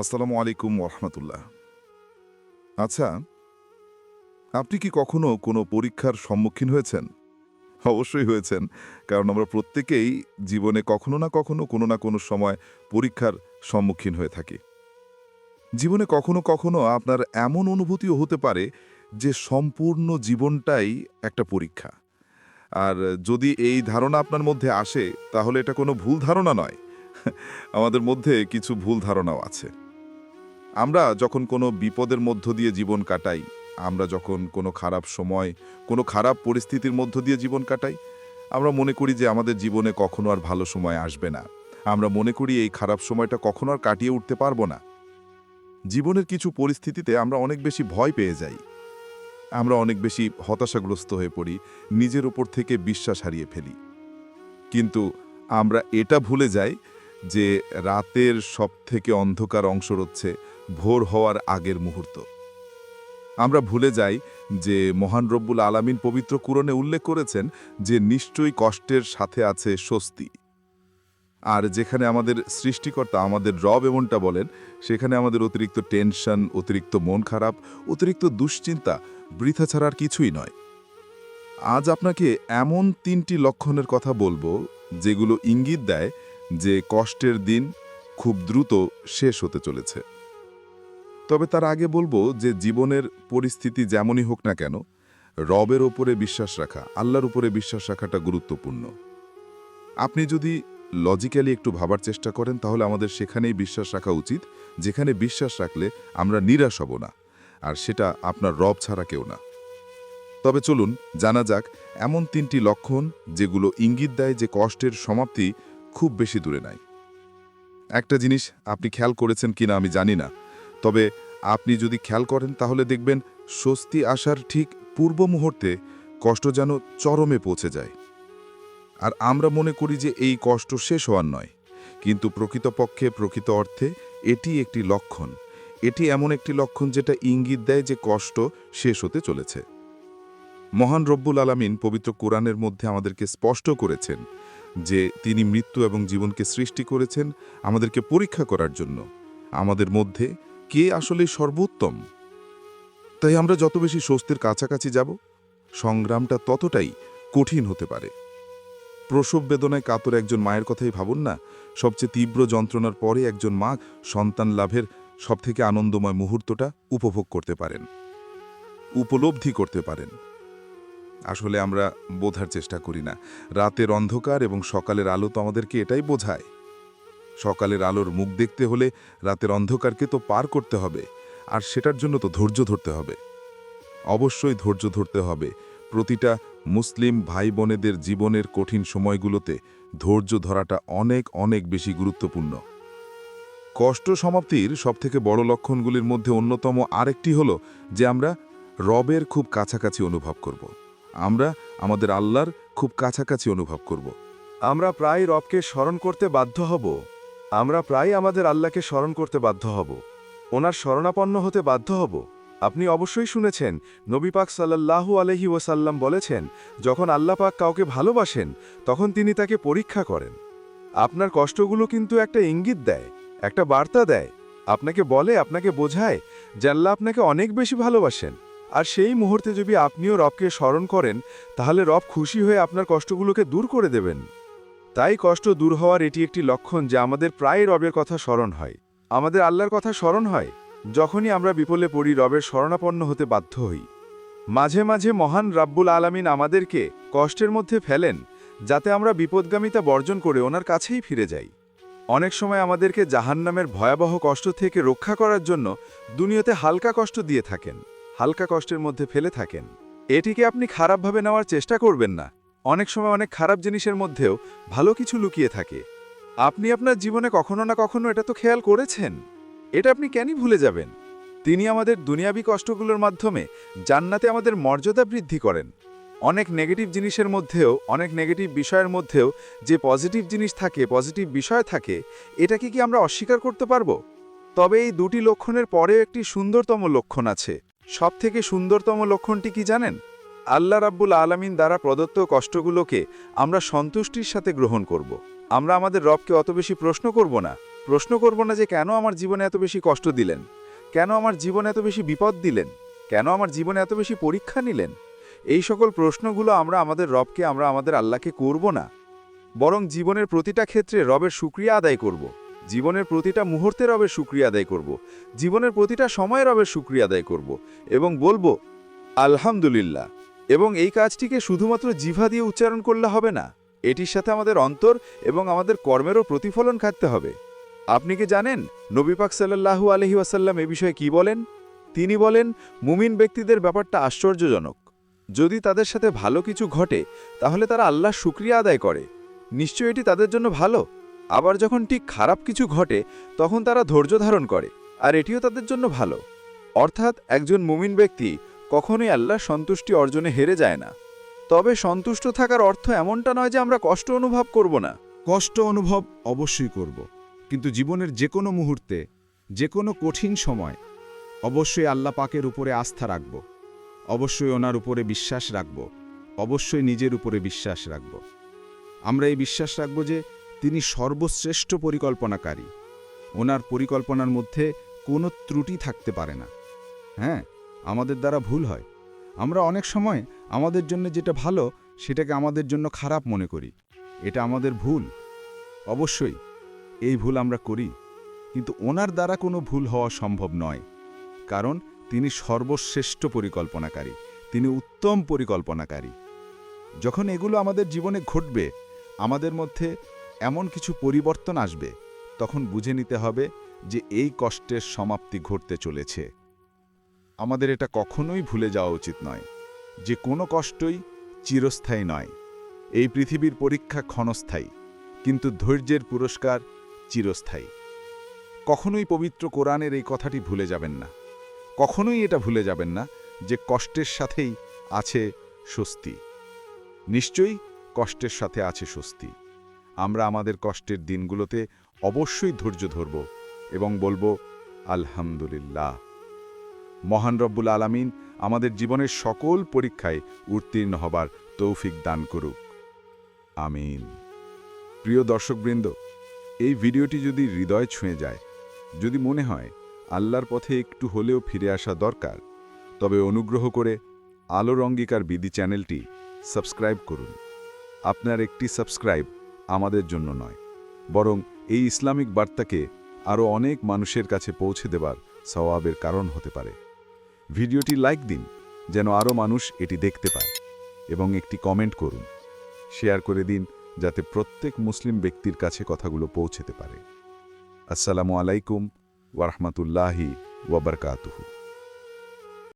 আসসালামু আলাইকুম ওরহমতুল্লাহ। আচ্ছা, আপনি কি কখনো কোনো পরীক্ষার সম্মুখীন হয়েছেন? অবশ্যই হয়েছেন, কারণ আমরা প্রত্যেকেই জীবনে কখনো না কোনো সময় পরীক্ষার সম্মুখীন হয়ে থাকি। জীবনে কখনো কখনো আপনার এমন অনুভূতিও হতে পারে যে সম্পূর্ণ জীবনটাই একটা পরীক্ষা। আর যদি এই ধারণা আপনার মধ্যে আসে, তাহলে এটা কোনো ভুল ধারণা নয়। আমাদের মধ্যে কিছু ভুল ধারণাও আছে। আমরা যখন কোনো বিপদের মধ্য দিয়ে জীবন কাটাই, আমরা যখন কোনো খারাপ সময়, কোনো খারাপ পরিস্থিতির মধ্য দিয়ে জীবন কাটাই, আমরা মনে করি যে আমাদের জীবনে কখনো আর ভালো সময় আসবে না। আমরা মনে করি এই খারাপ সময়টা কখনো আর কাটিয়ে উঠতে পারবো না। জীবনের কিছু পরিস্থিতিতে আমরা অনেক বেশি ভয় পেয়ে যাই। আমরা অনেক বেশি হতাশাগ্রস্ত হয়ে পড়ি, নিজের উপর থেকে বিশ্বাস হারিয়ে ফেলি। কিন্তু আমরা এটা ভুলে যাই যে রাতের সবথেকে অন্ধকার অংশ হচ্ছে ভোর হওয়ার আগের মুহূর্ত। আমরা ভুলে যাই যে মহান রব্বুল আলামিন পবিত্র কুরআনে উল্লেখ করেছেন যে নিশ্চয়ই কষ্টের সাথে আছে স্বস্তি। আর যেখানে আমাদের সৃষ্টিকর্তা আমাদের রব এমনটা বলেন, সেখানে আমাদের অতিরিক্ত টেনশন, অতিরিক্ত মন খারাপ, অতিরিক্ত দুশ্চিন্তা বৃথা ছাড়ার কিছুই নয়। আজ আপনাকে এমন ৩টি লক্ষণের কথা বলবো যেগুলো ইঙ্গিত দেয় যে কষ্টের দিন খুব দ্রুত শেষ হতে চলেছে। তবে তার আগে বলবো যে জীবনের পরিস্থিতি যেমনই হোক না কেন, রবের ওপরে বিশ্বাস রাখা, আল্লাহর উপরে বিশ্বাস রাখাটা গুরুত্বপূর্ণ। আপনি যদি লজিক্যালি একটু ভাবার চেষ্টা করেন, তাহলে আমাদের সেখানেই বিশ্বাস রাখা উচিত, যেখানে বিশ্বাস রাখলে আমরা নিরাশ হব না, আর সেটা আপনার রব ছাড়া কেউ না। তবে চলুন জানা যাক এমন ৩টি লক্ষণ যেগুলো ইঙ্গিত দেয় যে কষ্টের সমাপ্তি খুব বেশি দূরে নাই। একটা জিনিস আপনি খেয়াল করেছেন কিনা আমি জানি না, তবে আপনি যদি খেয়াল করেন তাহলে দেখবেন স্বস্তি আসার ঠিক পূর্ব মুহূর্তে কষ্ট যেন চরমে পৌঁছে যায়। আর আমরা মনে করি যে এই কষ্ট শেষ হওয়ার নয়, কিন্তু প্রকৃতপক্ষে প্রকৃত অর্থে এটি একটি লক্ষণ। এটি এমন একটি লক্ষণ যেটা ইঙ্গিত দেয় যে কষ্ট শেষ হতে চলেছে। মহান রব্বুল আলামিন পবিত্র কোরআনের মধ্যে আমাদেরকে স্পষ্ট করেছেন যে তিনি মৃত্যু এবং জীবনকে সৃষ্টি করেছেন আমাদেরকে পরীক্ষা করার জন্য, আমাদের মধ্যে কে আসলে সর্বোত্তম। তাই আমরা যত বেশি স্বস্তির কাছাকাছি যাব, সংগ্রামটা ততটাই কঠিন হতে পারে। প্রসব বেদনায় কাতর একজন মায়ের কথাই ভাবুন না। সবচেয়ে তীব্র যন্ত্রণার পরে একজন মা সন্তান লাভের সবথেকে আনন্দময় মুহূর্তটা উপভোগ করতে পারেন, উপলব্ধি করতে পারেন। আসলে আমরা বোঝার চেষ্টা করি না। রাতের অন্ধকার এবং সকালের আলো তো আমাদেরকে এটাই বোঝায়। সকালের আলোর মুখ দেখতে হলে রাতের অন্ধকারকে তো পার করতে হবে, আর সেটার জন্য তো ধৈর্য ধরতে হবে। অবশ্যই ধৈর্য ধরতে হবে। প্রতিটা মুসলিম ভাই বোনেদের জীবনের কঠিন সময়গুলোতে ধৈর্য ধরাটা অনেক অনেক বেশি গুরুত্বপূর্ণ। কষ্ট সমাপ্তির সবথেকে বড় লক্ষণগুলির মধ্যে অন্যতম আরেকটি হলো যে আমরা রবের খুব কাছাকাছি অনুভব করব। আমরা আমাদের আল্লাহর খুব কাছাকাছি অনুভব করব। আমরা প্রায় রবকে স্মরণ করতে বাধ্য হব। আমরা প্রায় আমাদের আল্লাহকে স্মরণ করতে বাধ্য হব, ওনার শরণাপন্ন হতে বাধ্য হব। আপনি অবশ্যই শুনেছেন, নবী পাক সাল্লাল্লাহু আলাইহি ওয়াসাল্লাম বলেছেন, যখন আল্লাহ পাক কাউকে ভালোবাসেন তখন তিনি তাকে পরীক্ষা করেন। আপনার কষ্টগুলো কিন্তু একটা ইঙ্গিত দেয়, একটা বার্তা দেয়, আপনাকে বলে, আপনাকে বোঝায় যে আল্লাহ আপনাকে অনেক বেশি ভালোবাসেন। আর সেই মুহূর্তে যদি আপনিও রবকে স্মরণ করেন, তাহলে রব খুশি হয়ে আপনার কষ্টগুলোকে দূর করে দেবেন। তাই কষ্ট দূর হওয়ার এটি একটি লক্ষণ যে আমাদের প্রায় রবের কথা স্মরণ হয়, আমাদের আল্লাহর কথা স্মরণ হয়। যখনই আমরা বিপদে পড়ি, রবের শরণাপন্ন হতে বাধ্য হই। মাঝে মাঝে মহান রাব্বুল আলামিন আমাদেরকে কষ্টের মধ্যে ফেলেন, যাতে আমরা বিপদগামিতা বর্জন করে ওনার কাছেই ফিরে যাই। অনেক সময় আমাদেরকে জাহান্নামের ভয়াবহ কষ্ট থেকে রক্ষা করার জন্য দুনিয়াতে হালকা কষ্ট দিয়ে থাকেন, হালকা কষ্টের মধ্যে ফেলে থাকেন। এটিকে আপনি খারাপভাবে নেওয়ার চেষ্টা করবেন না। অনেক সময় অনেক খারাপ জিনিসের মধ্যেও ভালো কিছু লুকিয়ে থাকে। আপনি আপনার জীবনে কখনো না কখনো এটা তো খেয়াল করেছেন। এটা আপনি কেনই ভুলে যাবেন? তিনি আমাদের দুনিয়াবি কষ্টগুলোর মাধ্যমে জান্নাতে আমাদের মর্যাদা বৃদ্ধি করেন। অনেক নেগেটিভ জিনিসের মধ্যেও, অনেক নেগেটিভ বিষয়ের মধ্যেও যে পজিটিভ জিনিস থাকে, পজিটিভ বিষয় থাকে, এটাকে কি আমরা অস্বীকার করতে পারবো? তবে এই দুটি লক্ষণের পরেও একটি সুন্দরতম লক্ষণ আছে। সবথেকে সুন্দরতম লক্ষণটি কি জানেন? আল্লাহ রাব্বুল আলামিন দ্বারা প্রদত্ত কষ্টগুলোকে আমরা সন্তুষ্টির সাথে গ্রহণ করব। আমরা আমাদের রবকে অত বেশি প্রশ্ন করব না, প্রশ্ন করব না যে কেন আমার জীবনে এত বেশি কষ্ট দিলেন, কেন আমার জীবনে এত বেশি বিপদ দিলেন, কেন আমার জীবনে এত বেশি পরীক্ষা নিলেন। এই সকল প্রশ্নগুলো আমরা আমাদের আল্লাহকে করব না, বরং জীবনের প্রতিটা ক্ষেত্রে রবের শুকরিয়া আদায় করব। জীবনের প্রতিটা মুহূর্তে রবের শুকরিয়া আদায় করব। জীবনের প্রতিটা সময়ে রবের শুকরিয়া আদায় করব এবং বলবো আলহামদুলিল্লাহ। এবং এই কাজটিকে শুধুমাত্র জিহ্বা দিয়ে উচ্চারণ করলে হবে না, এটির সাথে আমাদের অন্তর এবং আমাদের কর্মেরও প্রতিফলন থাকতে হবে। আপনি কি জানেন নবী পাক সাল্লাল্লাহু আলাইহি ওয়াসাল্লাম এ বিষয়ে কি বলেন? তিনি বলেন, মুমিন ব্যক্তিদের ব্যাপারটা আশ্চর্যজনক। যদি তাদের সাথে ভালো কিছু ঘটে তাহলে তারা আল্লাহর শুকরিয়া আদায় করে, নিশ্চয়ই এটি তাদের জন্য ভালো। আবার যখন ঠিক খারাপ কিছু ঘটে তখন তারা ধৈর্য ধারণ করে, আর এটিও তাদের জন্য ভালো। অর্থাৎ একজন মুমিন ব্যক্তি কখনোই আল্লাহর সন্তুষ্টি অর্জনে হেরে যায় না। তবে সন্তুষ্ট থাকার অর্থ এমনটা নয় যে আমরা কষ্ট অনুভব করব না। কষ্ট অনুভব অবশ্যই করব, কিন্তু জীবনের যে কোনো মুহূর্তে, যে কোনো কঠিন সময় অবশ্যই আল্লাহ পাকের উপরে আস্থা রাখব, অবশ্যই ওনার উপরে বিশ্বাস রাখব, অবশ্যই নিজের উপরে বিশ্বাস রাখব। আমরা এই বিশ্বাস রাখব যে তিনি সর্বশ্রেষ্ঠ পরিকল্পনাকারী। ওনার পরিকল্পনার মধ্যে কোনো ত্রুটি থাকতে পারে না। হ্যাঁ, আমাদের দ্বারা ভুল হয়। আমরা অনেক সময় আমাদের জন্য যেটা ভালো সেটাকে আমাদের জন্য খারাপ মনে করি। এটা আমাদের ভুল। অবশ্যই এই ভুল আমরা করি, কিন্তু ওনার দ্বারা কোনো ভুল হওয়া সম্ভব নয়, কারণ তিনি সর্বশ্রেষ্ঠ পরিকল্পনাকারী, তিনি উত্তম পরিকল্পনাকারী। যখন এগুলো আমাদের জীবনে ঘটবে, আমাদের মধ্যে এমন কিছু পরিবর্তন আসবে, তখন বুঝে নিতে হবে যে এই কষ্টের সমাপ্তি ঘটতে চলেছে। আমাদের এটা কখনোই ভুলে যাওয়া উচিত নয় যে কোনো কষ্টই চিরস্থায়ী নয়। এই পৃথিবীর পরীক্ষা ক্ষণস্থায়ী, কিন্তু ধৈর্যের পুরস্কার চিরস্থায়ী। কখনোই পবিত্র কোরআনের এই কথাটি ভুলে যাবেন না। কখনোই এটা ভুলে যাবেন না যে কষ্টের সাথেই আছে স্বস্তি। নিশ্চয়ই কষ্টের সাথে আছে স্বস্তি। আমরা আমাদের কষ্টের দিনগুলোতে অবশ্যই ধৈর্য ধরব এবং বলবো আলহামদুলিল্লাহ। মহান রব্বুল আলামিন আমাদের জীবনের সকল পরীক্ষায় উত্তীর্ণ হবার তৌফিক দান করুক। আমিন। প্রিয় দর্শকবৃন্দ, এই ভিডিওটি যদি হৃদয় ছুঁয়ে যায়, যদি মনে হয় আল্লাহর পথে একটু হলেও ফিরে আসা দরকার, তবে অনুগ্রহ করে আলোর অঙ্গীকার বিধি চ্যানেলটি সাবস্ক্রাইব করুন। আপনার একটি সাবস্ক্রাইব আমাদের জন্য নয়, বরং এই ইসলামিক বার্তাকে আরও অনেক মানুষের কাছে পৌঁছে দেবার সওয়াবের কারণ হতে পারে। ভিডিওটি লাইক দিন যেন আরও মানুষ এটি দেখতে পায়, এবং একটি কমেন্ট করুন, শেয়ার করে দিন যাতে প্রত্যেক মুসলিম ব্যক্তির কাছে কথাগুলো পৌঁছতে পারে। আসসালামু আলাইকুম ওয়া রাহমাতুল্লাহি ওয়া বারাকাতুহু।